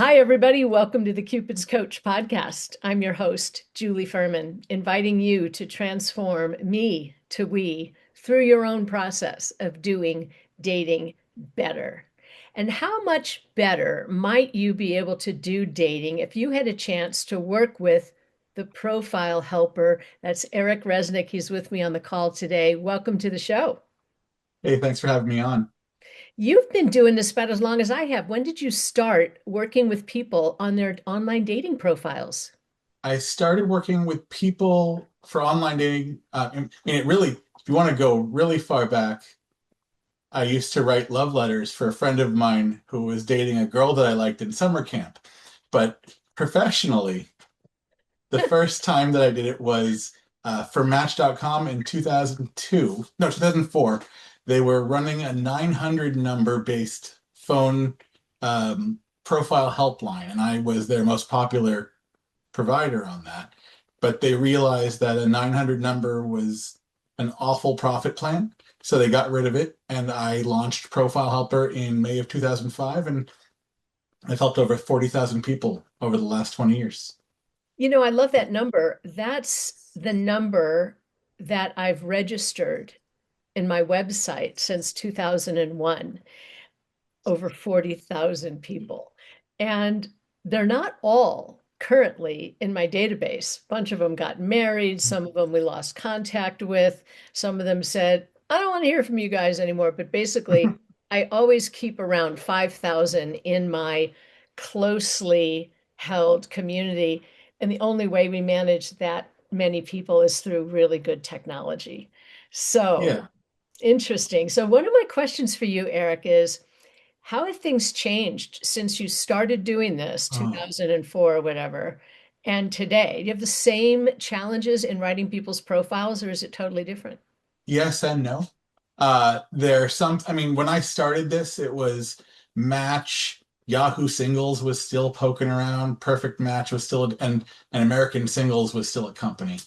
Hi, everybody. Welcome to the Cupid's Coach podcast. I'm your host, Julie Ferman, inviting you to transform me to we through your own process of doing dating better. And how much better might you be able to do dating if you had a chance to work with the profile helper? That's Eric Resnick. He's with me on the call today. Welcome to the show. Hey, thanks for having me on. You've been doing this about as long as I have. When did you start working with people on their online dating profiles? I started working with people for online dating. And it really, if you want to go really far back, I used to write love letters for a friend of mine who was dating a girl that I liked in summer camp. But professionally, the first time that I did it was for Match.com in 2002, no, 2004. They were running a 900 number based phone profile helpline, and I was their most popular provider on that. But they realized that a 900 number was an awful profit plan. So they got rid of it. And I launched Profile Helper in May of 2005. And I've helped over 40,000 people over the last 20 years. I love that number. That's the number that I've registered in my website since 2001, over 40,000 people. And they're not all currently in my database. A bunch of them got married, some of them we lost contact with, some of them said, I don't want to hear from you guys anymore. But basically, I always keep around 5,000 in my closely held community. And the only way we manage that many people is through really good technology. So Yeah. interesting. So, one of my questions for you, Eric, is how have things changed since you started doing this, Oh, 2004 or whatever, and today? Do you have the same challenges in writing people's profiles, or is it totally different? yes and no. There are some, I mean, when I started this, it was Match, Yahoo Singles was still poking around, Perfect Match was still, and American Singles was still a company.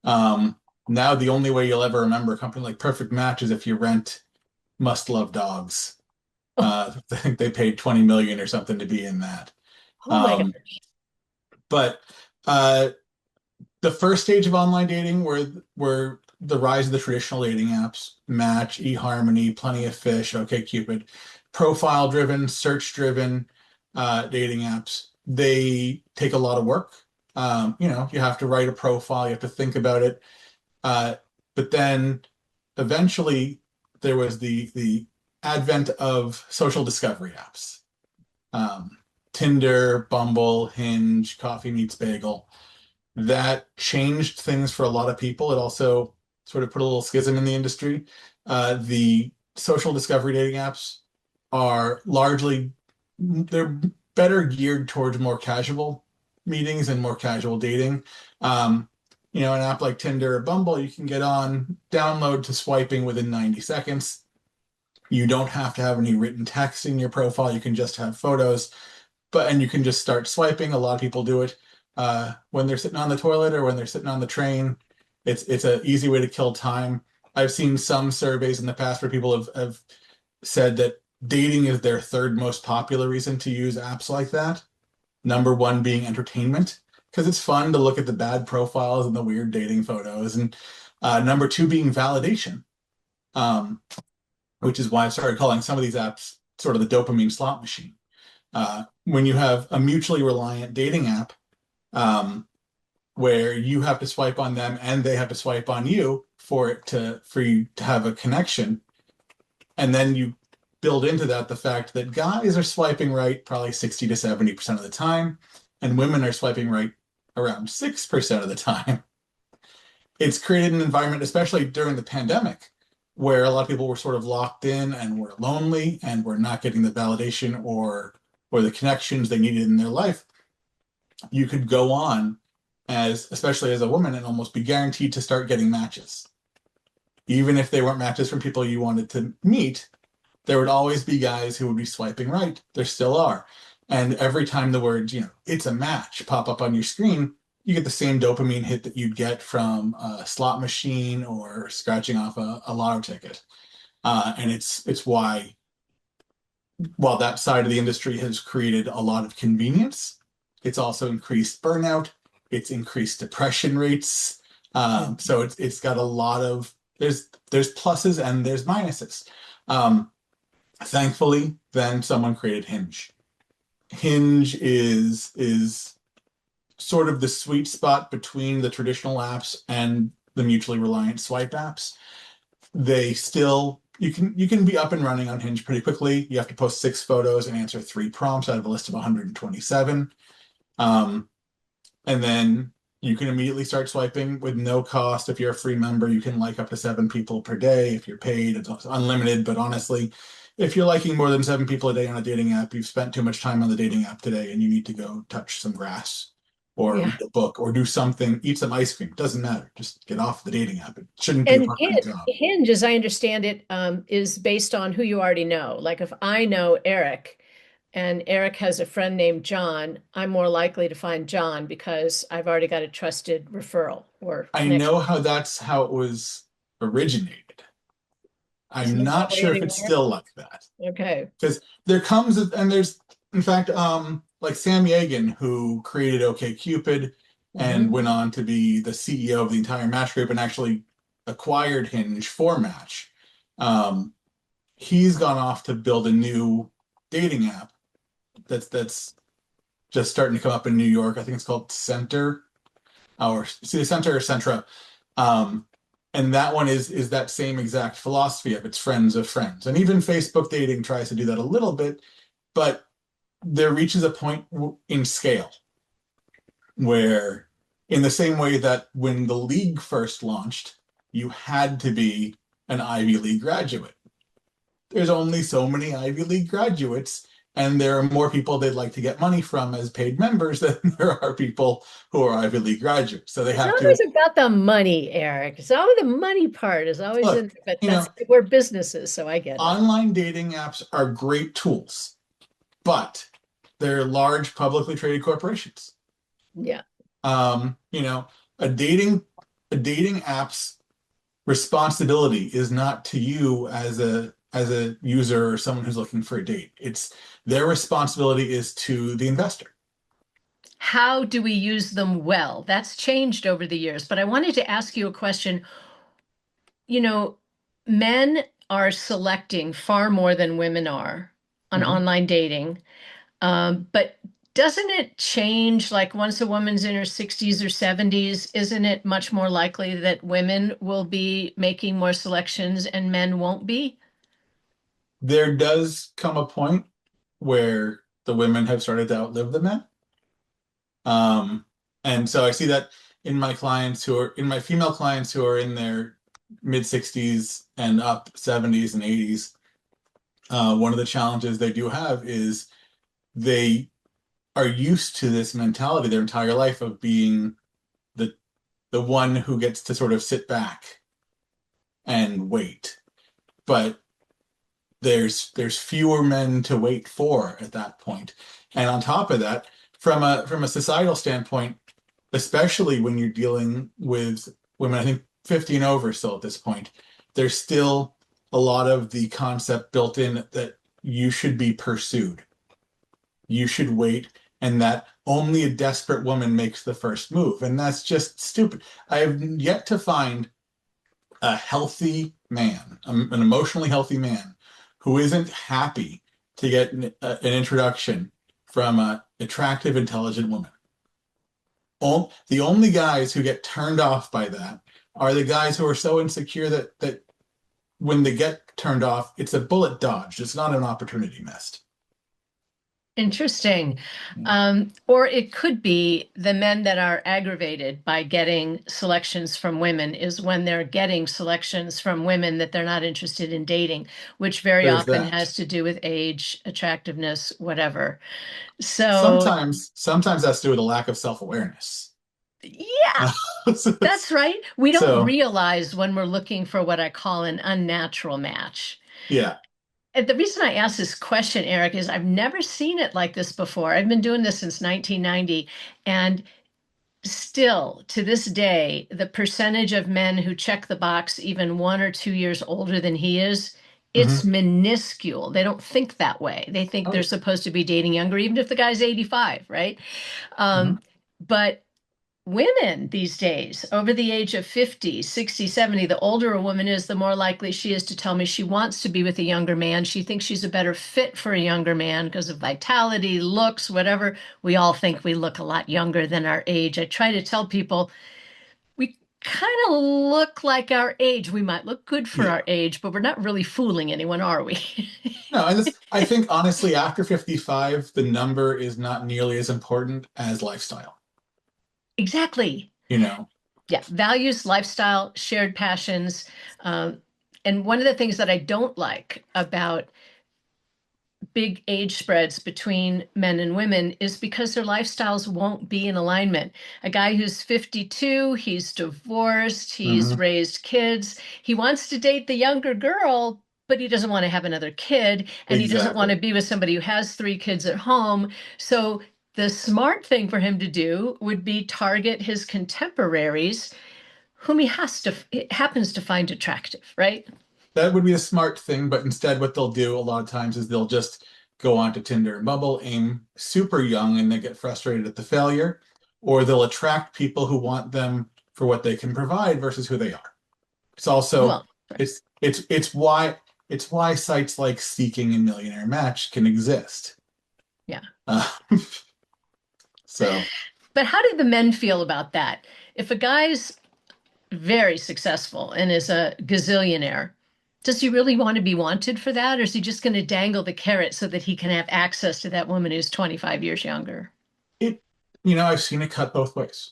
Um, Now the only way you'll ever remember a company like Perfect Match is if you rent Must Love Dogs. I think they paid 20 million or something to be in that. Oh my God. Um, but uh, the first stage of online dating were the rise of the traditional dating apps, Match, eHarmony, Plenty of Fish, OkCupid, profile driven, search driven dating apps. They take a lot of work. You have to write a profile, you have to think about it. Uh, but then eventually there was the advent of social discovery apps. Um, Tinder, Bumble, Hinge, Coffee Meets Bagel. That changed things for a lot of people. It also sort of put a little schism in the industry. The social discovery dating apps are largely they're better geared towards more casual meetings and more casual dating. Um, an app like Tinder or Bumble, you can get on, download to swiping within 90 seconds. You don't have to have any written text in your profile. You can just have photos, and you can just start swiping. A lot of people do it when they're sitting on the toilet or when they're sitting on the train. It's an easy way to kill time. I've seen some surveys in the past where people have said that dating is their third most popular reason to use apps like that. Number one being entertainment, because it's fun to look at the bad profiles and the weird dating photos. And number two being validation, um, which is why I started calling some of these apps sort of the dopamine slot machine. When you have a mutually reliant dating app, um, where you have to swipe on them and they have to swipe on you for you to have a connection, and then you build into that the fact that guys are swiping right probably 60 to 70% of the time, and women are swiping right around 6% of the time. It's created an environment, especially during the pandemic, where a lot of people were sort of locked in and were lonely and were not getting the validation or the connections they needed in their life. You could go on especially as a woman, and almost be guaranteed to start getting matches. Even if they weren't matches from people you wanted to meet, there would always be guys who would be swiping right. There still are. And every time the words, it's a match pop up on your screen, you get the same dopamine hit that you'd get from a slot machine or scratching off a lotto ticket. And it's why while that side of the industry has created a lot of convenience, it's also increased burnout. It's increased depression rates. So it's got a lot of there's pluses and there's minuses. Um, Thankfully, then someone created Hinge. Hinge is sort of the sweet spot between the traditional apps and the mutually reliant swipe apps. They still you can be up and running on Hinge pretty quickly. You have to post 6 photos and answer 3 prompts out of a list of 127. Um, and then you can immediately start swiping with no cost. If you're a free member, you can like up to 7 people per day. If you're paid, it's unlimited. But honestly, if you're liking more than 7 people a day on a dating app, you've spent too much time on the dating app today and you need to go touch some grass or Yeah. read a book or do something, eat some ice cream. Doesn't matter. Just get off the dating app. It shouldn't be a And part-time job. Hinge, as I understand it, is based on who you already know. Like if I know Eric and Eric has a friend named John, I'm more likely to find John because I've already got a trusted referral or I connection. know how that's how it was originated. I'm Isn't that not way sure if it's anymore? still like that. Okay. Because there comes and there's in fact like Sam Yegan who created OkCupid and Hmm. went on to be the CEO of the entire Match group and actually acquired Hinge for Match. Um, he's gone off to build a new dating app that's just starting to come up in New York. I think it's called Center or see the Center or Centra. Um, and that one is that same exact philosophy of it's friends of friends. And even Facebook dating tries to do that a little bit, but there reaches a point in scale where, in the same way that when the league first launched, you had to be an Ivy League graduate. There's only so many Ivy League graduates, and there are more people they'd like to get money from as paid members than there are people who are Ivy League graduates. So they It's have to always about the money, Eric. It's always the money part is always in, look, but that's where business is, so I get it. online dating apps are great tools, but they're large publicly traded corporations. Yeah. You know, a dating app's responsibility is not to you as a user or someone who's looking for a date. It's their responsibility is to the investor. How do we use them well? That's changed over the years, but I wanted to ask you a question. You know, men are selecting far more than women are on Mhm. online dating. But doesn't it change like once a woman's in her 60s or 70s, isn't it much more likely that women will be making more selections and men won't be? There does come a point where the women have started to outlive the men. Um, and so I see that in my female clients who are in their mid 60s and up 70s and 80s. One of the challenges they do have is they are used to this mentality their entire life of being the the one who gets to sort of sit back and wait. But there's fewer men to wait for at that point. And on top of that, from a societal standpoint, especially when you're dealing with women, I think 50 and over still at this point, there's still a lot of the concept built in that you should be pursued. You should wait, and that only a desperate woman makes the first move. And that's just stupid. I have yet to find a healthy man, an emotionally healthy man, who isn't happy to get an introduction from an attractive, intelligent woman. The only guys who get turned off by that are the guys who are so insecure that when they get turned off, it's a bullet dodged. It's not an opportunity missed. Interesting. Or it could be the men that are aggravated by getting selections from women is when they're getting selections from women that they're not interested in dating, which very There's often that. has to do with age, attractiveness, whatever. So, Sometimes that's due to a lack of self-awareness. yeah, that's right. We don't So, realize when we're looking for what I call an unnatural match. yeah, And the reason I ask this question, Eric, is I've never seen it like this before. I've been doing this since 1990, and still to this day, the percentage of men who check the box even 1 or 2 years older than he is it's minuscule. They don't think that way. They think Oh they're yeah. supposed to be dating younger, even if the guy's 85, right? Hmm. But women these days, over the age of 50, 60, 70, the older a woman is, the more likely she is to tell me she wants to be with a younger man. She thinks she's a better fit for a younger man because of vitality, looks, whatever. We all think we look a lot younger than our age. I try to tell people we kind of look like our age. We might look good for our Yeah. age, but we're not really fooling anyone, are we? No, and this, I think honestly, after 55, the number is not nearly as important as lifestyle, Exactly. you know? Yeah, values, lifestyle, shared passions. Um, and one of the things that I don't like about big age spreads between men and women is because their lifestyles won't be in alignment. A guy who's 52, he's divorced, he's Hmm. raised kids, he wants to date the younger girl, but he doesn't want to have another kid, and he doesn't want Exactly. to be with somebody who has three kids at home. So the smart thing for him to do would be target his contemporaries whom he happens to find attractive, right? That would be a smart thing, but instead what they'll do a lot of times is they'll just go onto Tinder and Bumble, aim super young, and they get frustrated at the failure, or they'll attract people who want them for what they can provide versus who they are. It's also Well, it's why sites like Seeking and Millionaire Match can exist. yeah. Uh, so But how do the men feel about that? If a guy's very successful and is a gazillionaire, does he really want to be wanted for that? Or is he just going to dangle the carrot so that he can have access to that woman who's 25 years younger? it, I've seen it cut both ways.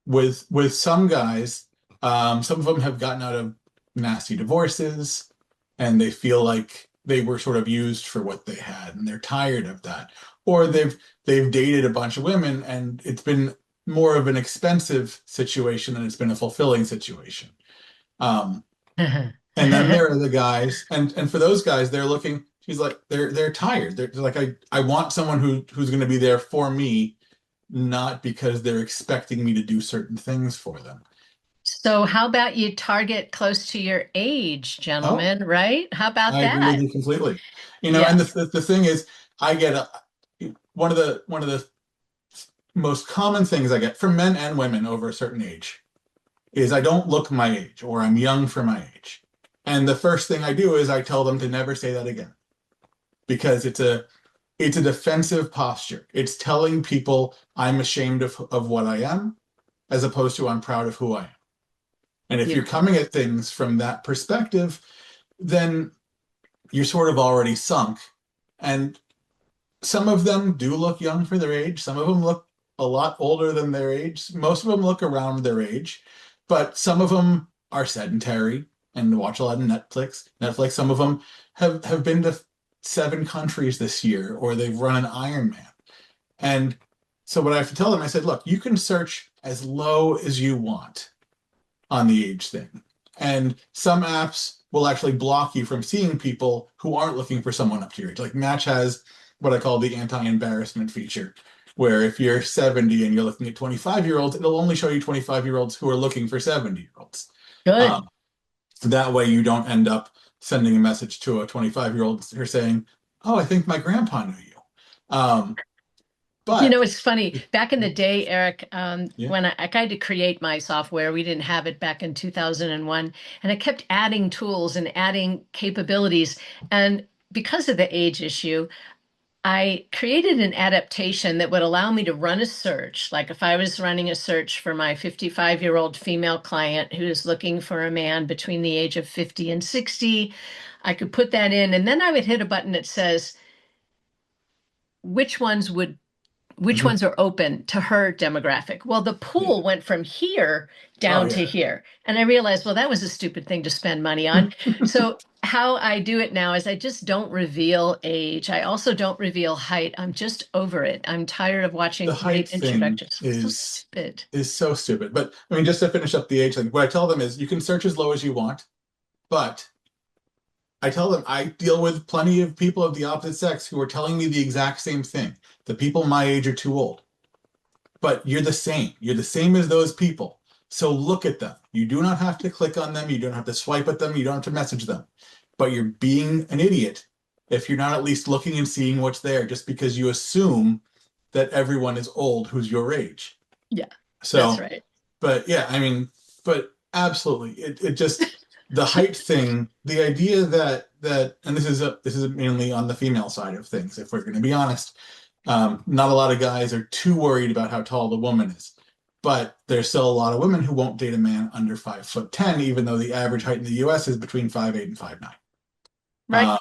With some guys, some of them have gotten out of nasty divorces, and they feel like they were sort of used for what they had, and they're tired of that. Or they've dated a bunch of women, and it's been more of an expensive situation than it's been a fulfilling situation. Um, and then there are the guys, and for those guys, they're looking. She's like they're tired. They're like I want someone who's going to be there for me, not because they're expecting me to do certain things for them. So, how about you target close to your age, Oh, gentlemen, right? How about I agree with that? you completely. And Yeah. the thing is, I get one of the most common things I get from men and women over a certain age is I don't look my age or I'm young for my age. And the first thing I do is I tell them to never say that again because it's a defensive posture. It's telling people I'm ashamed of what I am as opposed to I'm proud of who I am. And if you're Beautiful. coming at things from that perspective, then you're sort of already sunk. And some of them do look young for their age. Some of them look a lot older than their age. Most of them look around their age, but some of them are sedentary and watch a lot of Netflix. Some of them have been to 7 countries this year, or they've run an Ironman. And so what I have to tell them, I said, look, you can search as low as you want on the age thing. And some apps will actually block you from seeing people who aren't looking for someone up to your age. Like Match has what I call the anti-embarrassment feature, where if you're 70 and you're looking at 25-year-olds, it'll only show you 25-year-olds who are looking for 70-year-olds. Good. Um, that way you don't end up sending a message to a 25-year-old who's saying, "Oh, I think my grandpa knew you." Um, You know, but it's funny. Back in the day, Eric, yeah, when I tried to create my software, we didn't have it back in 2001, and I kept adding tools and adding capabilities. And because of the age issue, I created an adaptation that would allow me to run a search. Like if I was running a search for my 55-year-old female client who is looking for a man between the age of 50 and 60, I could put that in, and then I would hit a button that says, which ones would which mhm. ones are open to her demographic? Well, the Yeah. pool went from here Oh down to yeah. here. And I realized, well, that was a stupid thing to spend money on. So how I do it now is I just don't reveal age. I also don't reveal height. I'm just over it. I'm tired of The watching height great thing introductions. So stupid. is so stupid. But I mean, just to finish up the age thing, what I tell them is you can search as low as you want, but I tell them I deal with plenty of people of the opposite sex who are telling me the exact same thing. The people my age are too old. But you're the same. You're the same as those people. So look at them. You do not have to click on them. You don't have to swipe at them. You don't have to message them. but you're being an idiot if you're not at least looking and seeing what's there just because you assume that everyone is old who's your age. Yeah, that's So, right. but yeah, I mean, but absolutely, it just the height thing, the idea that, and this is mainly on the female side of things, if we're going to be honest. Not a lot of guys are too worried about how tall the woman is, but there's still a lot of women who won't date a man under 5'10", even though the average height in the U.S. is between 5'8" and 5'9". Right.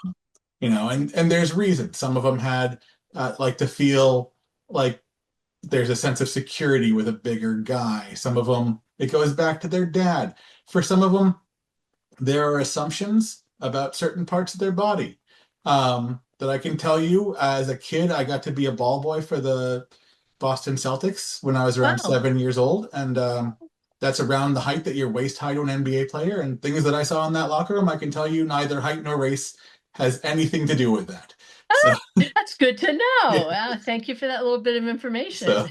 And there's reasons. Some of them had like to feel like there's a sense of security with a bigger guy. Some of them, it goes back to their dad. For some of them, there are assumptions about certain parts of their body. That I can tell you as a kid, I got to be a ball boy for the Boston Celtics when I was around Wow. 7 years old. And that's around the height that your waist height to an NBA player. And things that I saw in that locker room, I can tell you neither height nor race has anything to do with that. So, That's good to yeah. know. Thank you for that little bit of So, information.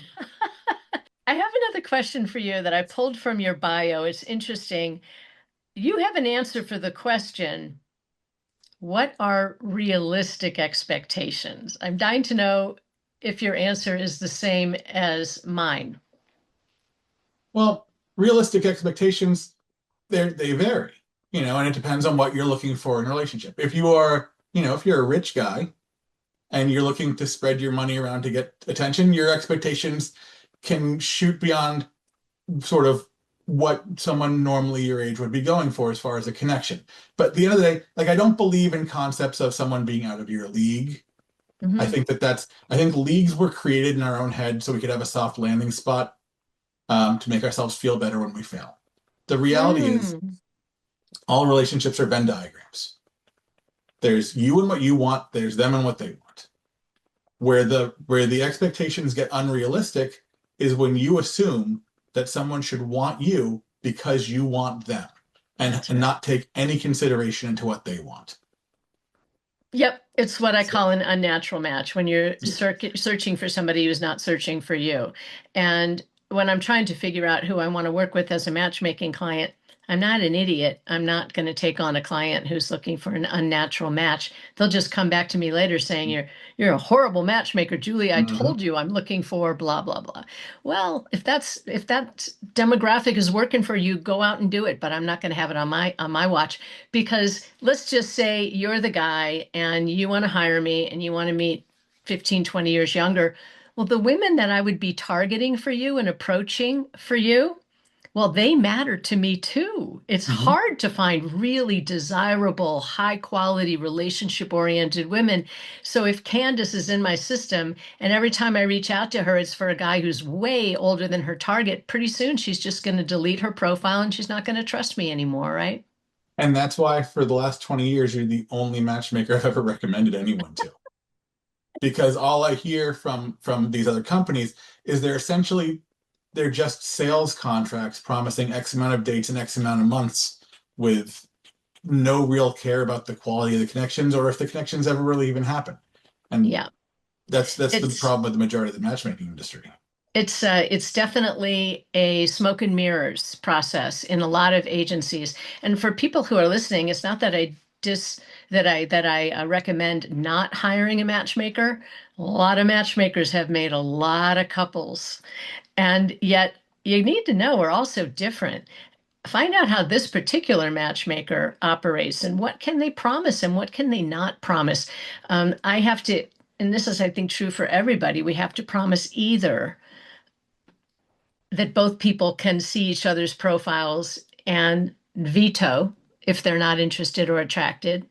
I have another question for you that I pulled from your bio. It's interesting. You have an answer for the question, what are realistic expectations? I'm dying to know if your answer is the same as mine. well, realistic expectations, they vary, and it depends on what you're looking for in a relationship. If you are, if you're a rich guy and you're looking to spread your money around to get attention, your expectations can shoot beyond sort of what someone normally your age would be going for as far as a connection. But at the end of the day, like I don't believe in concepts of someone being out of your league. Mhm. I think leagues were created in our own head so we could have a soft landing spot to make ourselves feel better when we fail. The reality is Mm. all relationships are Venn diagrams. There's you and what you want, there's them and what they want. Where the expectations get unrealistic is when you assume that someone should want you because you want them and, That's and right. not take any consideration into what they want. Yep, it's what I So, call an unnatural match when you're yeah. searching for somebody who's not searching for you. And when I'm trying to figure out who I want to work with as a matchmaking client, I'm not an idiot. I'm not going to take on a client who's looking for an unnatural match. They'll just come back to me later saying you're a horrible matchmaker, Julie. I Mhm. told you I'm looking for blah blah blah. Well, if that demographic is working for you, go out and do it, but I'm not going to have it on my watch. Because let's just say you're the guy and you want to hire me and you want to meet 15, 20 years younger. Well, the women that I would be targeting for you and approaching for you, well, they matter to me too. It's Mhm. hard to find really desirable, high quality, relationship oriented women. So if Candace is in my system and every time I reach out to her, it's for a guy who's way older than her target, pretty soon she's just going to delete her profile and she's not going to trust me anymore, right? And that's why for the last 20 years, you're the only matchmaker I've ever recommended anyone to. Because all I hear from these other companies is they're just sales contracts promising X amount of dates and X amount of months with no real care about the quality of the connections or if the connections ever really even happen. And Yeah. that's the It's problem with the majority of the matchmaking industry. it's definitely a smoke and mirrors process in a lot of agencies. And for people who are listening, it's not that I dis that I recommend not hiring a matchmaker. A lot of matchmakers have made a lot of couples, and yet you need to know we're also different. Find out how this particular matchmaker operates and what can they promise and what can they not promise. I have to, and this is, I think, true for everybody. We have to promise either that both people can see each other's profiles and veto if they're not interested or attracted.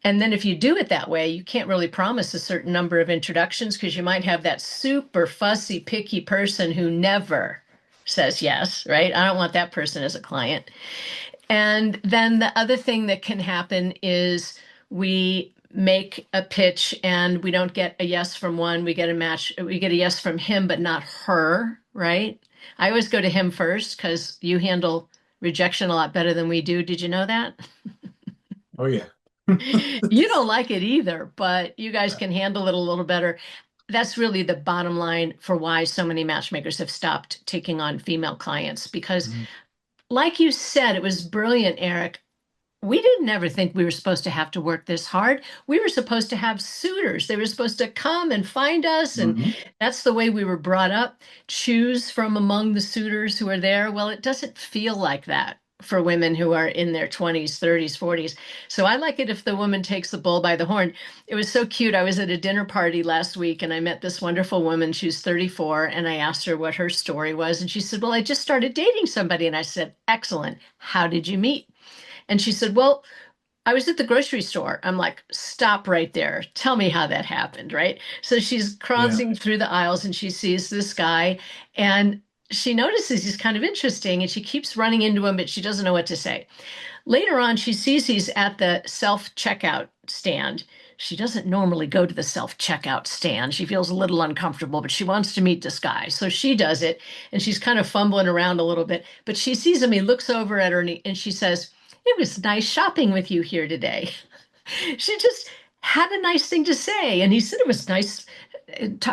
And then if you do it that way, you can't really promise a certain number of introductions because you might have that super fussy, picky person who never says yes, right? I don't want that person as a client. And then the other thing that can happen is we make a pitch and we don't get a yes from one, we get a yes from him, but not her, right? I always go to him first because you handle rejection a lot better than we do. Did you know that? Oh yeah. You don't like it either, but you guys can handle it a little better. That's really the bottom line for why so many matchmakers have stopped taking on female clients because, Mhm. like you said, it was brilliant, Eric. We didn't ever think we were supposed to have to work this hard. We were supposed to have suitors. They were supposed to come and find us. And Mhm. that's the way we were brought up. Choose from among the suitors who are there. Well, it doesn't feel like that for women who are in their 20s, 30s, 40s. So I like it if the woman takes the bull by the horn. It was so cute. I was at a dinner party last week and I met this wonderful woman. She was 34 and I asked her what her story was. And she said, well, I just started dating somebody. And I said, excellent. How did you meet? And she said, well, I was at the grocery store. I'm like, stop right there. Tell me how that happened, right? So she's Yeah. crossing through the aisles and she sees this guy and she notices he's kind of interesting and she keeps running into him, but she doesn't know what to say. Later on, she sees he's at the self-checkout stand. She doesn't normally go to the self-checkout stand. She feels a little uncomfortable, but she wants to meet this guy. So she does it, and she's kind of fumbling around a little bit. But she sees him, he looks over at her, and she says, it was nice shopping with you here today. She just had a nice thing to say. And he said, it was nice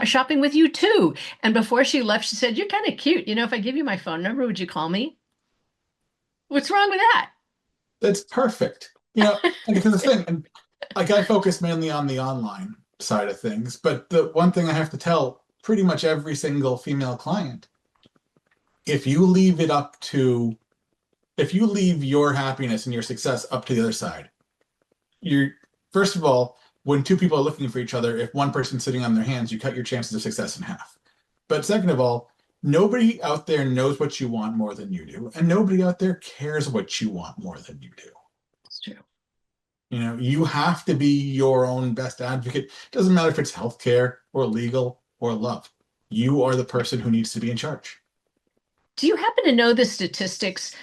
shopping with you too. And before she left, she said, you're kind of cute. You know, if I give you my phone number, would you call me? What's wrong with that? That's perfect. And because the thing, and like I focus mainly on the online side of things, but the one thing I have to tell pretty much every single female client, if you leave it up to, if you leave your happiness and your success up to the other side, you're, first of all, when two people are looking for each other, if one person's sitting on their hands, you cut your chances of success in half. But second of all, nobody out there knows what you want more than you do, and nobody out there cares what you want more than you do. It's true. You have to be your own best advocate. Doesn't matter if it's healthcare or legal or love. You are the person who needs to be in charge. Do you happen to know the statistics,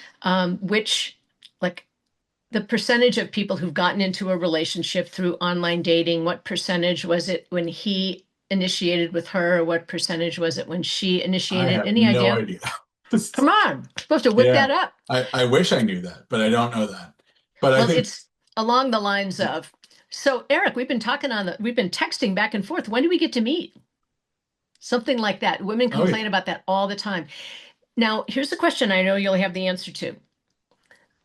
which, like, the percentage of people who've gotten into a relationship through online dating? What percentage was it when he initiated with her? Or what percentage was it when she I initiated? have Any no idea? idea. Come on, we're supposed to whip Yeah, that up. I wish I knew that, but I don't know that. But I Well, think, it's along the lines yeah. of, so Eric, we've been texting back and forth. When do we get to meet? Something like that. Women Oh yeah. complain about that all the time. Now, here's the question I know you'll have the answer to.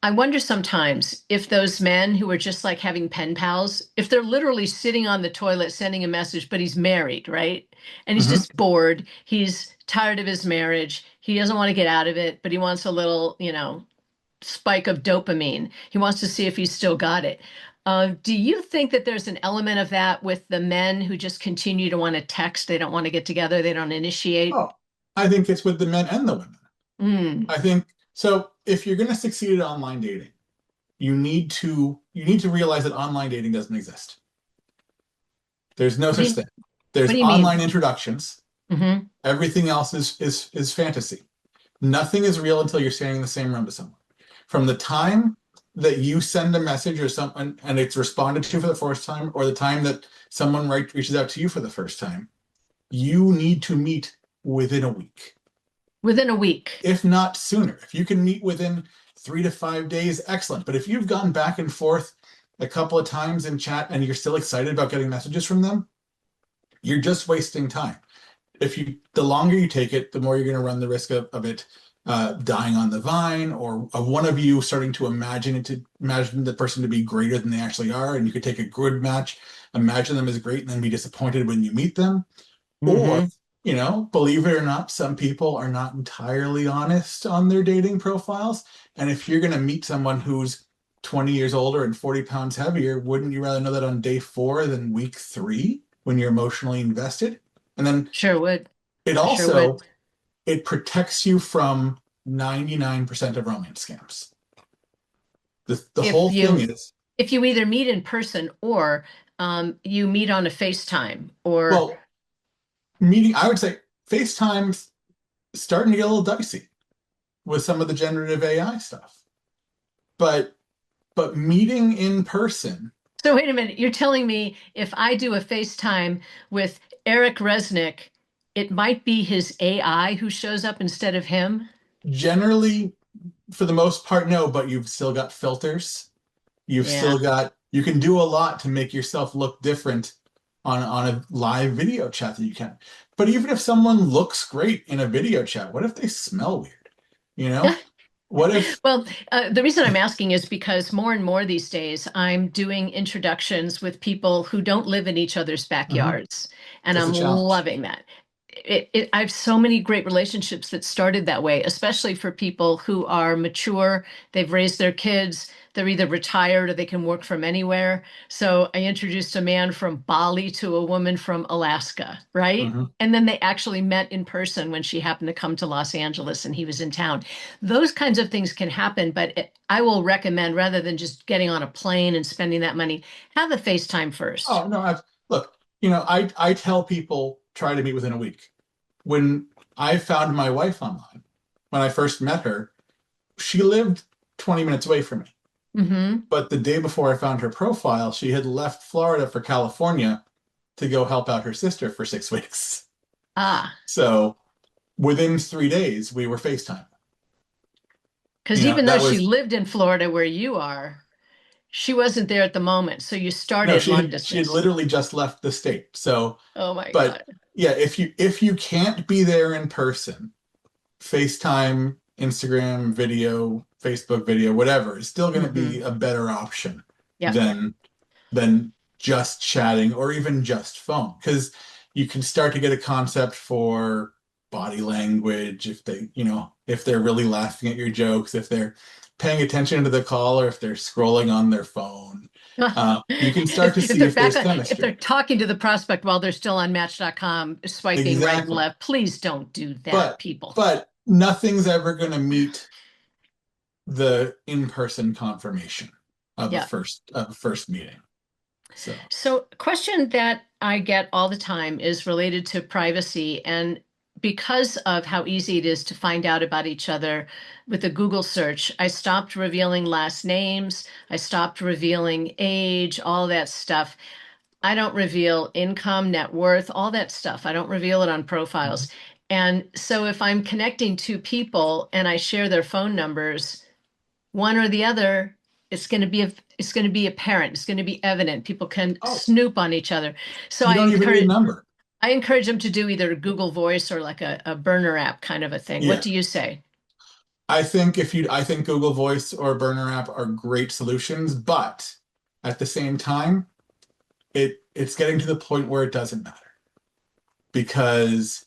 I wonder sometimes if those men who are just like having pen pals, if they're literally sitting on the toilet sending a message, but he's married, right? And he's Mhm. just bored. He's tired of his marriage. He doesn't want to get out of it, but he wants a little, spike of dopamine. He wants to see if he's still got it. Do you think that there's an element of that with the men who just continue to want to text? They don't want to get together. They don't initiate. Oh, I think it's with the men and the women. Mm. I think so. If you're going to succeed at online dating, you need to realize that online dating doesn't exist. There's no What do such you thing. What There's do you online mean? introductions. Hmm. Everything else is fantasy. Nothing is real until you're standing in the same room with someone. From the time that you send a message or someone and it's responded to for the first time, or the time that someone reaches out to you for the first time, you need to meet within a week, Within a week. if not sooner. If you can meet within 3 to 5 days, excellent. But if you've gone back and forth a couple of times in chat and you're still excited about getting messages from them, you're just wasting time. The longer you take it, the more you're going to run the risk of it dying on the vine, or of one of you starting to imagine the person to be greater than they actually are. And you could take a good match, imagine them as great, and then be disappointed when you meet them. Or, Hmm. believe it or not, some people are not entirely honest on their dating profiles. And if you're going to meet someone who's 20 years older and 40 pounds heavier, wouldn't you rather know that on day 4 than week 3 when you're emotionally invested? And then Sure would. it I sure also would. it protects you from 99% of romance scams. The If whole thing you is, if you either meet in person or you meet on a FaceTime or well, meeting, I would say FaceTime's starting to get a little dicey with some of the generative AI stuff. But meeting in person, so wait a minute, you're telling me if I do a FaceTime with Eric Resnick, it might be his AI who shows up instead of him? generally, for the most part, no, but you've still got filters. Yeah. You can do a lot to make yourself look different on a live video chat that you can. But even if someone looks great in a video chat, what if they smell weird? You know? What if? Well, the reason I'm asking is because more and more these days I'm doing introductions with people who don't live in each other's Mhm. backyards, and That's a I'm challenge. loving that. I have so many great relationships that started that way, especially for people who are mature, they've raised their kids, they're either retired or they can work from anywhere. So I introduced a man from Bali to a woman from Alaska, right? Mhm. And then they actually met in person when she happened to come to Los Angeles and he was in town. Those kinds of things can happen, but I will recommend rather than just getting on a plane and spending that money, have a FaceTime first. Oh no, look, I tell people try to meet within a week. When I found my wife online, when I first met her, she lived 20 minutes away from me. Hmm. But the day before I found her profile, she had left Florida for California to go help out her sister for 6 weeks. Ah, So within 3 days, we were FaceTime. because even though That she was lived in Florida where you are, she wasn't there at the moment. So you no, started she long had she had distance. literally just left the state. So, Oh my but God. yeah, if you can't be there in person, FaceTime, Instagram video, Facebook video, whatever, is still going to be Hmm. a better option Yep. than just chatting or even just phone because you can start to get a concept for body language if if they're really laughing at your jokes, if they're paying attention to the call or if they're scrolling on their phone. You can start to If see they're if there's if they're chemistry. talking to the prospect while they're still on Match.com, swiping right and Exactly. left, please don't do that, But people. nothing's ever going to meet the in-person confirmation of a Yeah. first meeting. So, So, a question that I get all the time is related to privacy. And because of how easy it is to find out about each other with a Google search, I stopped revealing last names. I stopped revealing age, all that stuff. I don't reveal income, net worth, all that stuff. I don't reveal it on profiles. And so if I'm connecting two people and I share their phone numbers, one or the other, it's going to be apparent. It's going to be evident. People can oh, snoop on each other. So you don't even need a number. I encourage them to do either Google Voice or like a burner app kind of a thing. What Yeah. do you say? I think Google Voice or Burner app are great solutions, but at the same time, it's getting to the point where it doesn't matter because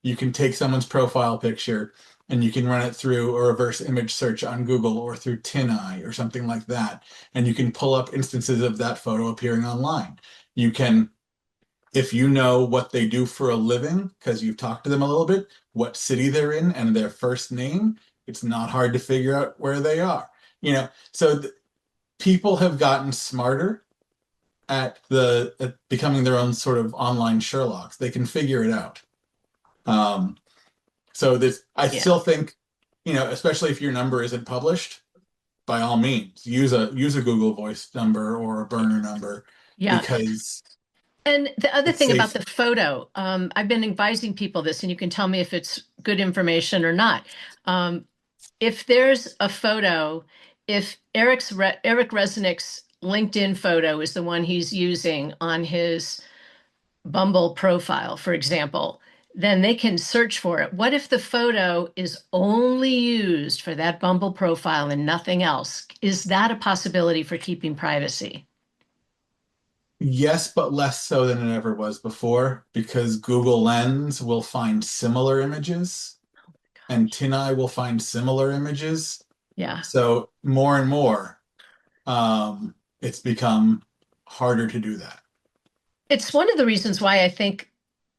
you can take someone's profile picture and you can run it through a reverse image search on Google or through TinEye or something like that, and you can pull up instances of that photo appearing online. You can, if you know what they do for a living, because you've talked to them a little bit, what city they're in and their first name, it's not hard to figure out where they are. So people have gotten smarter at becoming their own sort of online Sherlocks. They can figure it out. Um, so I Yeah. still think, especially if your number isn't published, by all means, use a Google Voice number or a burner number Yeah. because And the other it's thing about safe. the photo, I've been advising people this, and you can tell me if it's good information or not. Um, if there's a photo, if Eric Resnick's LinkedIn photo is the one he's using on his Bumble profile, for example, then they can search for it. What if the photo is only used for that Bumble profile and nothing else? Is that a possibility for keeping privacy? Yes, but less so than it ever was before because Google Lens will find similar images and TinEye will find similar images. Yeah. So more and more, it's become harder to do that. It's one of the reasons why I think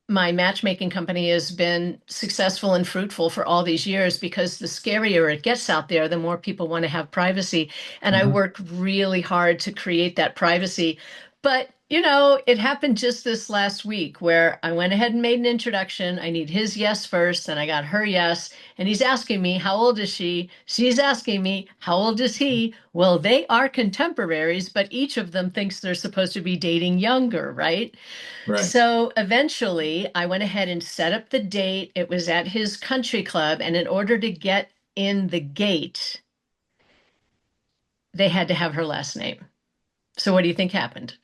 my matchmaking company has been successful and fruitful for all these years because the scarier it gets out there, the more people want to have privacy. And I Mhm. work really hard to create that privacy. But, it happened just this last week where I went ahead and made an introduction. I need his yes first, and I got her yes. And he's asking me, how old is she? She's asking me, how old is he? Well, they are contemporaries, but each of them thinks they're supposed to be dating younger, right? Right. So eventually, I went ahead and set up the date. It was at his country club. And in order to get in the gate, they had to have her last name. So what do you think happened?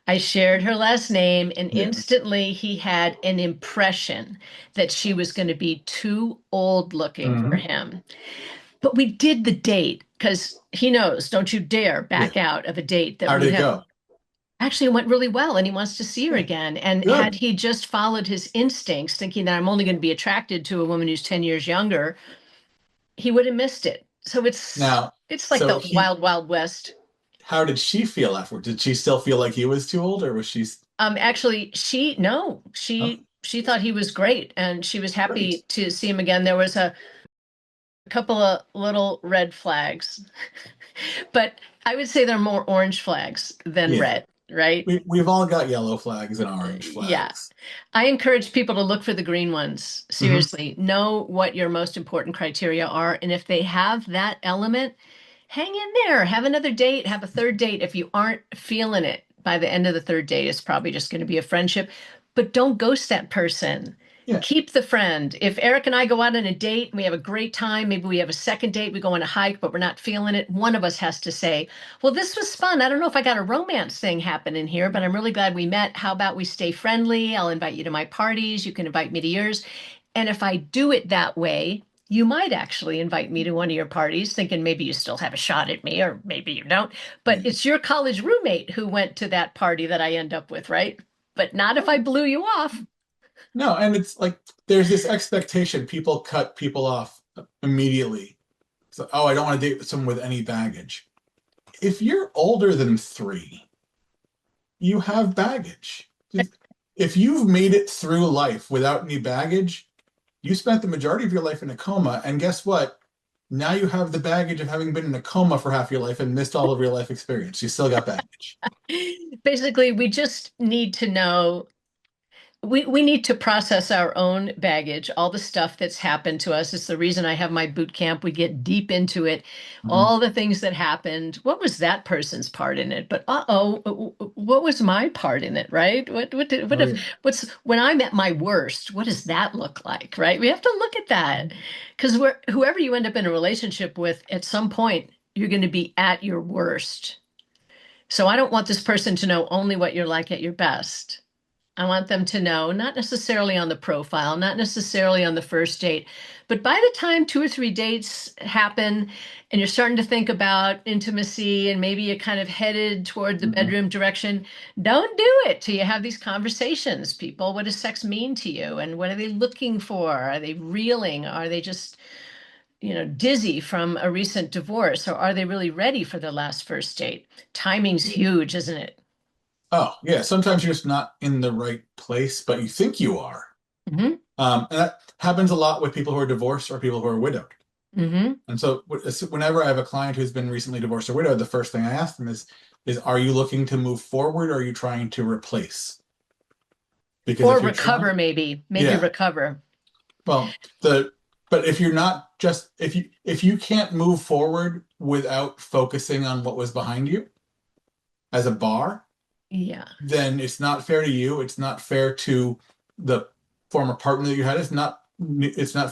I shared her last name, and Yeah. instantly he had an impression that she was going to be too old looking for Hmm. him. But we did the date because he knows, don't you dare Yeah. back out of a date that How we did it have. go? Actually, it went really well, and he wants to see her Yeah. again. And had Good. he just followed his instincts, thinking that I'm only going to be attracted to a woman who's 10 years younger, he would have missed it. So Now, it's like so the he, wild, wild west. how did she feel afterward? Did she still feel like he was too old, or was she? Actually, she no, Oh, she thought he was great, and she was great. happy to see him again. There was a couple of little red flags, but I would say they're more orange flags than Yeah. red, right? We've all got yellow flags and orange Yeah. flags. I encourage people to look for the green ones. Hmm. Seriously, know what your most important criteria are. And if they have that element, hang in there, have another date, have a third date. If you aren't feeling it by the end of the third date, it's probably just going to be a friendship. But don't ghost that person. Yeah. Keep the friend. If Eric and I go out on a date and we have a great time, maybe we have a second date, we go on a hike, but we're not feeling it, one of us has to say, well, this was fun. I don't know if I got a romance thing happening here, but I'm really glad we met. How about we stay friendly? I'll invite you to my parties. You can invite me to yours. And if I do it that way, you might actually invite me to one of your parties, thinking maybe you still have a shot at me, or maybe you don't. But Yeah. it's your college roommate who went to that party that I end up with, right? But not if I blew you off. No, and it's like there's this expectation. People cut people off immediately. So, oh, I don't want to date someone with any baggage. If you're older than 3, you have baggage. If you've made it through life without any baggage, you spent the majority of your life in a coma, and guess what? Now you have the baggage of having been in a coma for half your life and missed all of your life experience. You still got baggage. Basically, we just need to know we need to process our own baggage, all the stuff that's happened to us. It's the reason I have my boot camp. We get deep into it, Mhm. all the things that happened. What was that person's part in it? But uh-oh, what was my part in it, right? What Oh if yeah. what's when I'm at my worst, what does that look like, right? We have to look at that. Because whoever you end up in a relationship with, at some point, you're going to be at your worst. So I don't want this person to know only what you're like at your best. I want them to know, not necessarily on the profile, not necessarily on the first date, but by the time 2 or 3 dates happen and you're starting to think about intimacy and maybe you're kind of headed toward the Mhm. bedroom direction, don't do it till you have these conversations, people. What does sex mean to you? And what are they looking for? Are they reeling? Are they just, dizzy from a recent divorce? Or are they really ready for their last first date? Timing's huge, isn't it? Oh, yeah. Sometimes you're just not in the right place, but you think you are. Hmm. And that happens a lot with people who are divorced or people who are widowed. Hmm. And so whenever I have a client who's been recently divorced or widowed, the first thing I ask them is are you looking to move forward or are you trying to replace? Because Or if you're trying, recover, maybe yeah, recover. well, but if you're not just if you can't move forward without focusing on what was behind you as a bar, Yeah. then it's not fair to you. It's not fair to the former partner that you had. It's not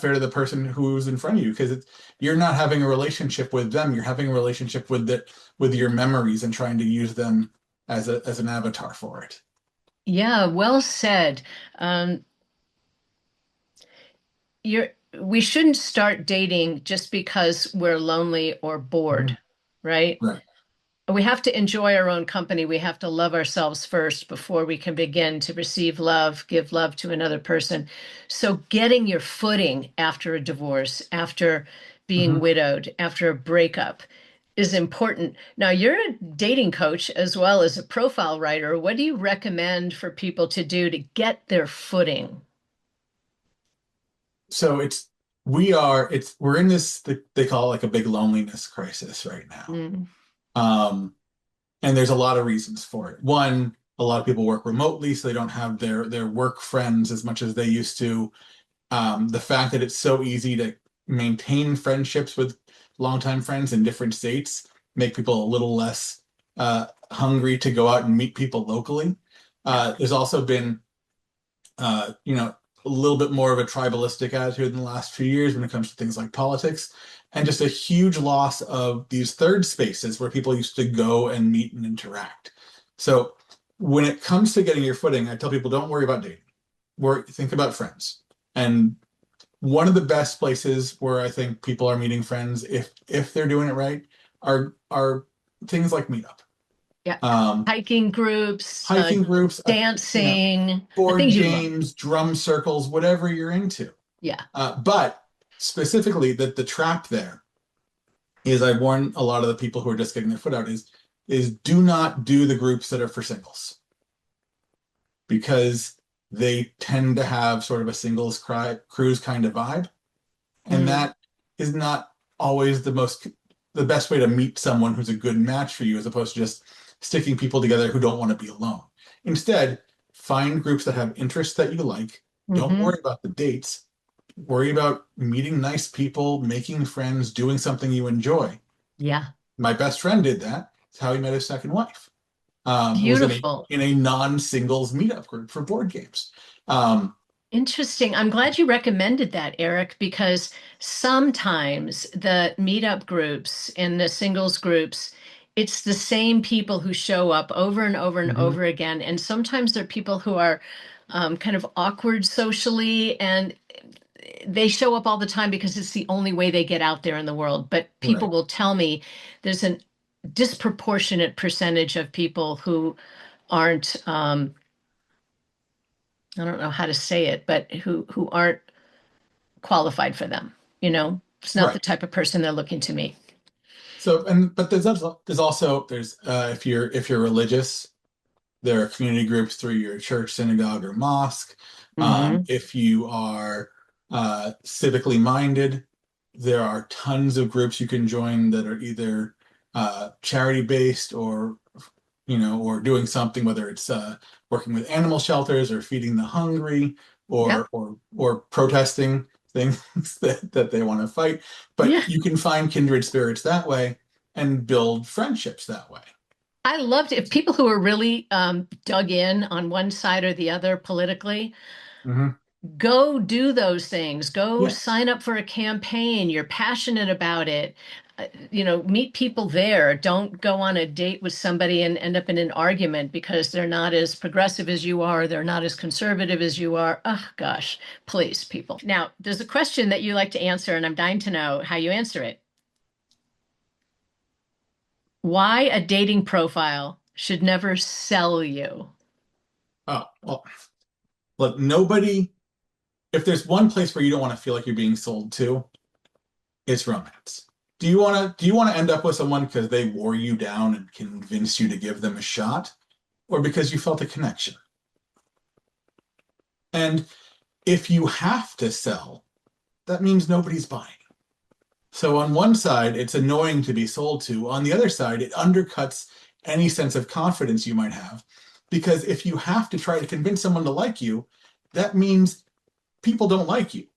fair to the person who's in front of you because you're not having a relationship with them. You're having a relationship with your memories and trying to use them as an avatar for it. Yeah, well said. Um, you're we shouldn't start dating just because we're lonely or bored, Mhm. right? Right. We have to enjoy our own company. We have to love ourselves first before we can begin to receive love, give love to another person. So, getting your footing after a divorce, after being Mhm. widowed, after a breakup is important. Now, you're a dating coach as well as a profile writer. What do you recommend for people to do to get their footing? So we're in this they call it like a big loneliness crisis right now. Mm, Um, and there's a lot of reasons for it. One, a lot of people work remotely, so they don't have their work friends as much as they used to. The fact that it's so easy to maintain friendships with longtime friends in different states make people a little less hungry to go out and meet people locally. yeah. There's also been a little bit more of a tribalistic attitude in the last few years when it comes to things like politics, and just a huge loss of these third spaces where people used to go and meet and interact. So when it comes to getting your footing, I tell people don't worry about dating. Think about friends. And one of the best places where I think people are meeting friends, if they're doing it right, are things like Meetup, Yeah. um, Hiking groups, hiking groups, dancing, the board things you love. games, drum circles, whatever you're into. Yeah. But specifically, that the trap there is I warn a lot of the people who are just getting their foot out is do not do the groups that are for singles because they tend to have sort of a cruise kind of vibe, and Mm, that is not always the best way to meet someone who's a good match for you, as opposed to just sticking people together who don't want to be alone. Instead, find groups that have interests that you like. Don't hmm. worry about the dates. Worry about meeting nice people, making friends, doing something you enjoy. Yeah. My best friend did that. It's how he met his second wife. Was Beautiful. in a non-singles meetup group for board games. Um, Interesting. I'm glad you recommended that, Eric, because sometimes the meetup groups and the singles groups, it's the same people who show up over and over and mhm, over again. And sometimes they're people who are kind of awkward socially, and they show up all the time because it's the only way they get out there in the world. But people right. will tell me there's a disproportionate percentage of people who aren't I don't know how to say it, but who aren't qualified for them. You know, it's not the Right. type of person they're looking to meet. So, but there's if you're religious, there are community groups through your church, synagogue, or mosque. Hmm. If you are civically minded, there are tons of groups you can join that are either charity based or or doing something, whether it's working with animal shelters or feeding the hungry Yep. or protesting things that they want to fight. But Yeah. you can find kindred spirits that way and build friendships that way. I loved it. People who are really dug in on one side or the other politically, Hmm. go do those things. Go Yes. sign up for a campaign. You're passionate about it. Meet people there. Don't go on a date with somebody and end up in an argument because they're not as progressive as you are. They're not as conservative as you are. Oh, gosh, please, people. Now, there's a question that you like to answer, and I'm dying to know how you answer it. Why a dating profile should never sell you? Oh, well, look, nobody, if there's one place where you don't want to feel like you're being sold to, it's romance. Do you want to end up with someone because they wore you down and convinced you to give them a shot, or because you felt a connection? And if you have to sell, that means nobody's buying. So on one side, it's annoying to be sold to. On the other side, it undercuts any sense of confidence you might have. Because if you have to try to convince someone to like you, that means people don't like you.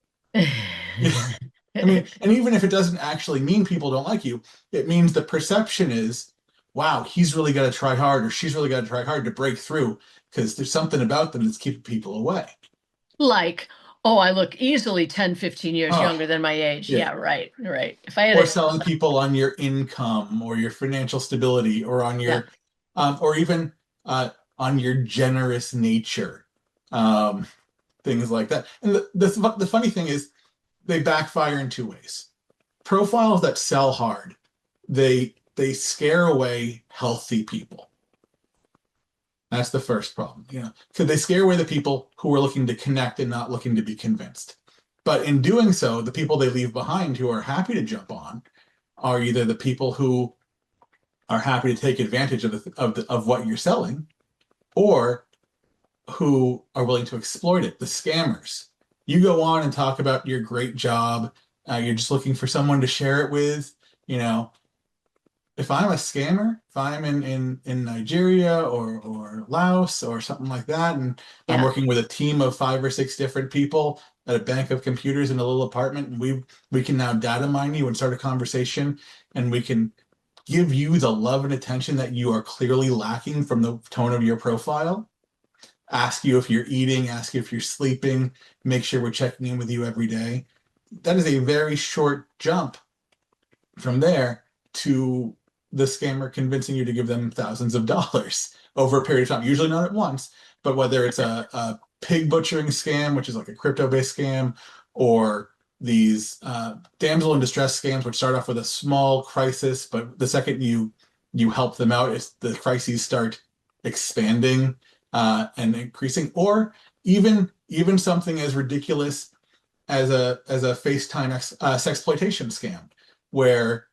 I mean, and even if it doesn't actually mean people don't like you, it means the perception is, wow, he's really got to try hard or she's really got to try hard to break through because there's something about them that's keeping people away. Like, oh, I look easily 10, 15 years Oh, younger than my age. yeah. Yeah, right, right. If I had Or a, selling people on your income or your financial stability or on yeah, or even on your generous nature, um, things like that. And the funny thing is, they backfire in two ways. Profiles that sell hard, they scare away healthy people. That's the first problem, because they scare away the people who are looking to connect and not looking to be convinced. But in doing so, the people they leave behind who are happy to jump on are either the people who are happy to take advantage of what you're selling, or who are willing to exploit it, the scammers. You go on and talk about your great job. You're just looking for someone to share it with. You know, if I'm a scammer, if I'm in Nigeria or Laos or something like that, and I'm yeah. working with a team of 5 or 6 different people at a bank of computers in a little apartment, and we can now data mine you and start a conversation, and we can give you the love and attention that you are clearly lacking from the tone of your profile. Ask you if you're eating, ask you if you're sleeping, make sure we're checking in with you every day. That is a very short jump from there to the scammer convincing you to give them thousands of dollars over a period of time, usually not at once, but whether it's a pig butchering scam, which is like a crypto-based scam, or these damsel in distress scams, which start off with a small crisis, but the second you help them out, the crises start expanding and increasing, or even something as ridiculous as a FaceTime sexploitation scam, where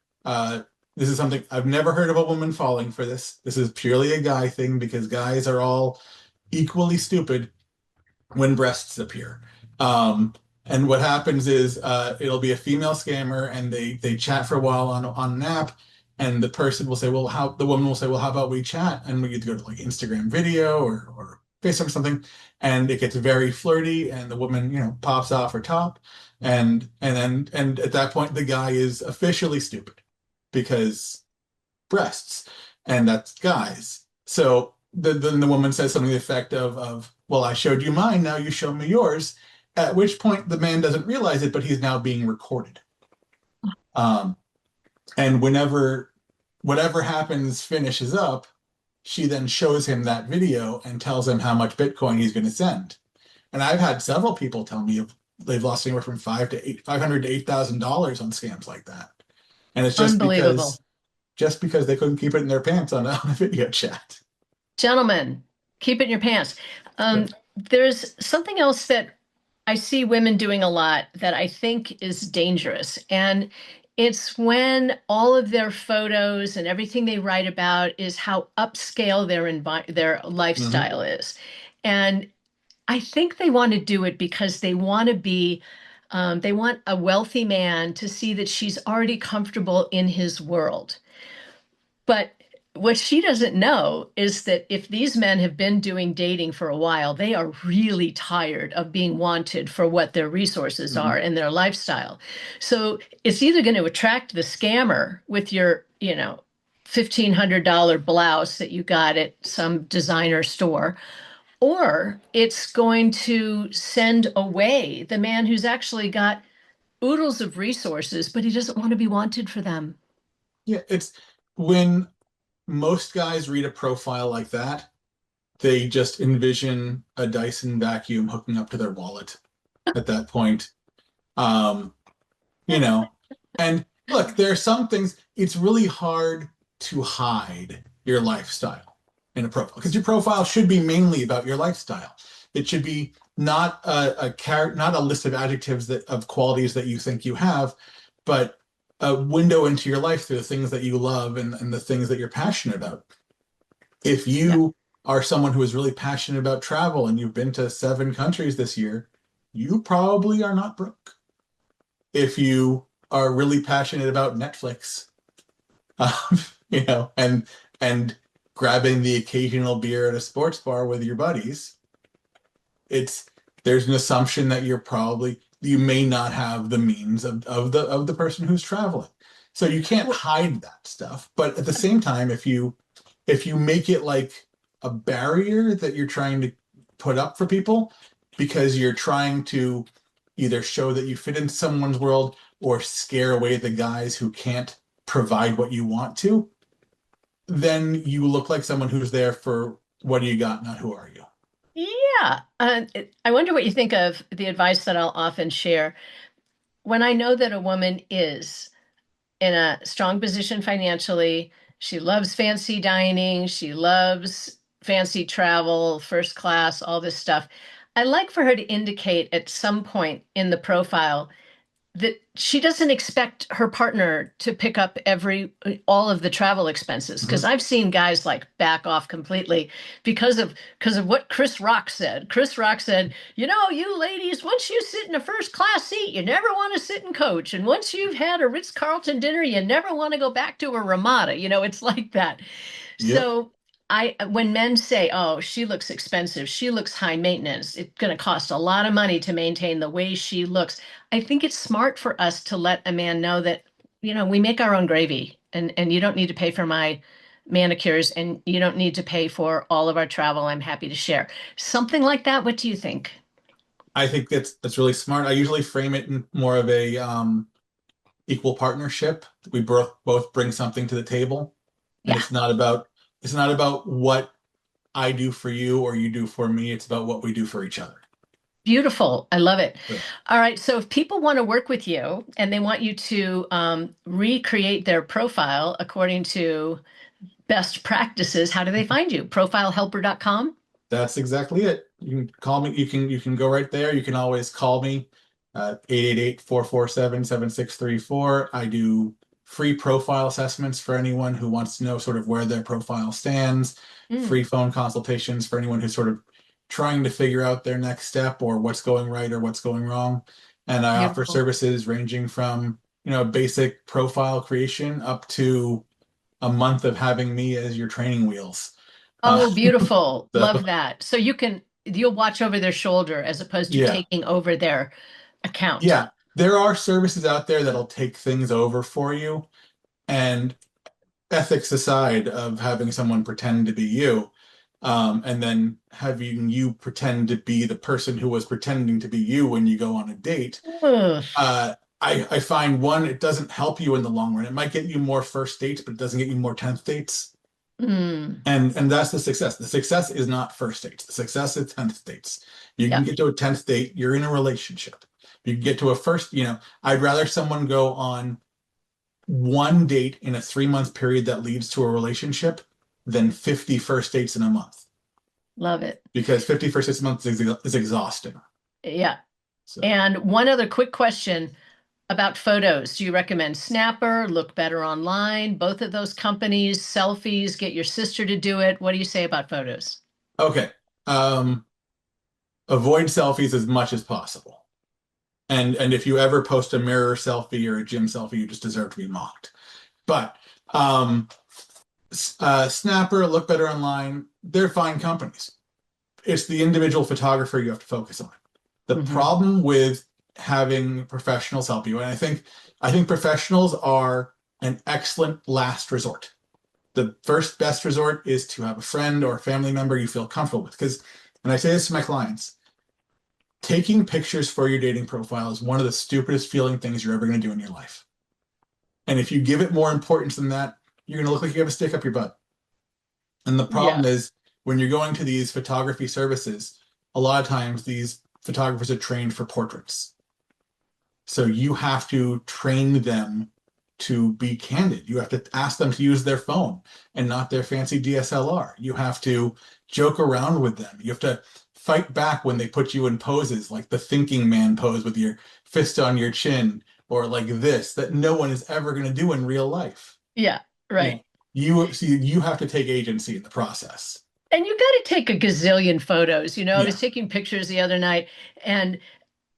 this is something I've never heard of a woman falling for this. This is purely a guy thing because guys are all equally stupid when breasts appear. And what happens is it'll be a female scammer, and they chat for a while on an app, and the person will say, well, how the woman will say, well, how about we chat, and we get to go to like Instagram video or FaceTime or something, and it gets very flirty, and the woman, pops off her top, and at that point the guy is officially stupid because breasts, and that's guys. So then the woman says something to the effect of, well, I showed you mine, now you show me yours. At which point the man doesn't realize it, but he's now being recorded. Um, and whatever happens finishes up, she then shows him that video and tells him how much Bitcoin he's going to send. And I've had several people tell me they've lost anywhere from $500 to $8,000 on scams like that. And it's Unbelievable. just because they couldn't keep it in their pants on a video chat. Gentlemen, keep it in your pants. Yeah. There's something else that I see women doing a lot that I think is dangerous. And it's when all of their photos and everything they write about is how upscale their Mhm. lifestyle is. And I think they want to do it because they want a wealthy man to see that she's already comfortable in his world. But what she doesn't know is that if these men have been doing dating for a while, they are really tired of being wanted for what their resources are Mhm. and their lifestyle. So it's either going to attract the scammer with your, $1,500 blouse that you got at some designer store, or it's going to send away the man who's actually got oodles of resources, but he doesn't want to be wanted for them. Yeah, it's when most guys read a profile like that, they just envision a Dyson vacuum hooking up to their wallet at that point. Um, you know, and look, there are some things, it's really hard to hide your lifestyle in a profile because your profile should be mainly about your lifestyle. It should be not not a list of adjectives of qualities that you think you have, but a window into your life through the things that you love and the things that you're passionate about. If Yeah. you are someone who is really passionate about travel and you've been to 7 countries this year, you probably are not broke. If you are really passionate about Netflix, um, and grabbing the occasional beer at a sports bar with your buddies, it's there's an assumption that you may not have the means of the person who's traveling. So you can't Well, hide that stuff. But at the same time, if you make it like a barrier that you're trying to put up for people because you're trying to either show that you fit into someone's world or scare away the guys who can't provide what you want to, then you look like someone who's there for what do you got, not who are you. yeah. I wonder what you think of the advice that I'll often share. When I know that a woman is in a strong position financially, she loves fancy dining, she loves fancy travel, first class, all this stuff. I like for her to indicate at some point in the profile that she doesn't expect her partner to pick up all of the travel expenses, because Mhm. I've seen guys like back off completely because of what Chris Rock said. Chris Rock said, you ladies, once you sit in a first class seat, you never want to sit in coach, and once you've had a Ritz-Carlton dinner, you never want to go back to a Ramada. It's like that. Yep. So when men say, "Oh, she looks expensive, she looks high maintenance, it's going to cost a lot of money to maintain the way she looks," I think it's smart for us to let a man know that, we make our own gravy, and you don't need to pay for my manicures, and you don't need to pay for all of our travel. I'm happy to share. Something like that. What do you think? I think that's really smart. I usually frame it in more of a equal partnership. We both bring something to the table. And Yeah. it's not about what I do for you or you do for me. It's about what we do for each other. Beautiful. I love it. So, All right. So if people want to work with you and they want you to recreate their profile according to best practices, how do they find you? Profilehelper.com? that's exactly it. You can call me. You can go right there. You can always call me 888-447-7634. I do free profile assessments for anyone who wants to know sort of where their profile stands, Mm, free phone consultations for anyone who's sort of trying to figure out their next step or what's going right or what's going wrong. And I offer beautiful. services ranging from, basic profile creation up to a month of having me as your training wheels. Uh, Oh, beautiful. so Love that. So you'll watch over their shoulder as opposed to yeah. taking over their account. Yeah, there are services out there that'll take things over for you. And ethics aside of having someone pretend to be you, and then having you pretend to be the person who was pretending to be you when you go on a date, Ugh. I find one, it doesn't help you in the long run. It might get you more first dates, but it doesn't get you more 10th dates. Mm, And that's the success. The success is not first dates. The success is 10th dates. You can yeah. get to a 10th date, you're in a relationship. You can get to a first, I'd rather someone go on one date in a 3 month period that leads to a relationship than 50 first dates in a month. Love it. Because 50 first dates a month is exhausting. Yeah. So, And one other quick question about photos. Do you recommend Snapper, Look Better Online, both of those companies, selfies, get your sister to do it? What do you say about photos? okay. Um, Avoid selfies as much as possible. And if you ever post a mirror selfie or a gym selfie, you just deserve to be mocked. But um, Snapper, Look Better Online, they're fine companies. It's the individual photographer you have to focus on. The Hmm. problem with having professionals help you, and I think professionals are an excellent last resort. The first best resort is to have a friend or a family member you feel comfortable with. Because, and I say this to my clients, taking pictures for your dating profile is one of the stupidest feeling things you're ever going to do in your life. And if you give it more importance than that, you're going to look like you have a stick up your butt. And the Yeah. problem is when you're going to these photography services, a lot of times these photographers are trained for portraits. So you have to train them to be candid. You have to ask them to use their phone and not their fancy DSLR. You have to joke around with them. You have to fight back when they put you in poses like the thinking man pose with your fist on your chin or like this that no one is ever going to do in real life. Yeah. You know, Right. you have to take agency in the process. And you got to take a gazillion photos. I Yeah. was taking pictures the other night and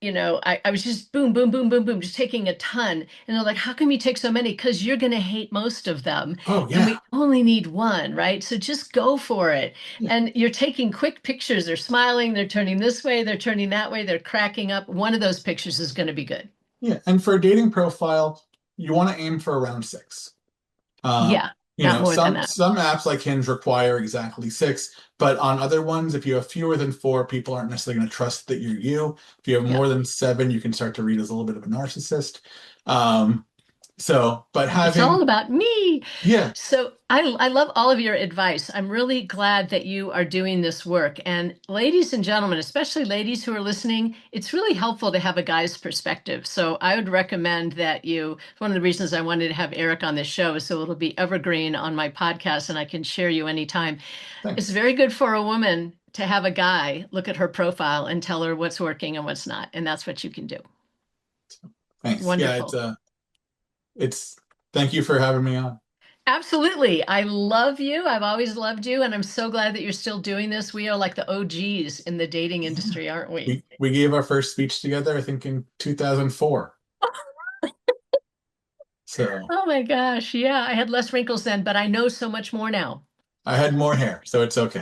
I was just boom, boom, boom, boom, boom, just taking a ton. And they're like, how come you take so many? Because you're going to hate most of them. Oh And yeah. we only need one, right? So just go for it. Yeah. And you're taking quick pictures. They're smiling, they're turning this way, they're turning that way, they're cracking up. One of those pictures is going to be good. Yeah. And for a dating profile, you want to aim for around six. Um, Yeah, not more than that. some apps like Hinge require exactly six, but on other ones, if you have fewer than four, people aren't necessarily going to trust that you're you. If you have Yeah. more than seven, you can start to read as a little bit of a narcissist. Um, but It's all having, about me. yeah, So I love all of your advice. I'm really glad that you are doing this work. And ladies and gentlemen, especially ladies who are listening, it's really helpful to have a guy's perspective. So I would recommend that one of the reasons I wanted to have Eric on this show is so it'll be evergreen on my podcast and I can share you anytime. It's thanks. very good for a woman to have a guy look at her profile and tell her what's working and what's not. And that's what you can do. Thanks. Yeah, Wonderful. it's, thank you for having me on. Absolutely. I love you. I've always loved you, and I'm so glad that you're still doing this. We are like the OGs in the dating Yeah. industry, aren't we? We gave our first speech together, I think in 2004. So Oh my gosh. Yeah, I had less wrinkles then, but I know so much more now. I had more hair, so it's okay.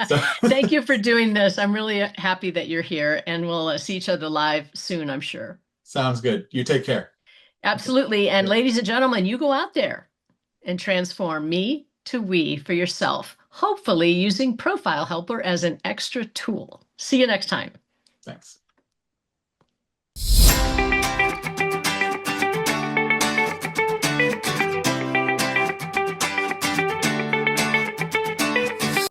So Thank you for doing this. I'm really happy that you're here, and we'll see each other live soon, I'm sure. sounds good. You take care. Okay. Absolutely. And Good. ladies and gentlemen, you go out there and transform me to we for yourself, hopefully using Profile Helper as an extra tool. See you next time. Thanks.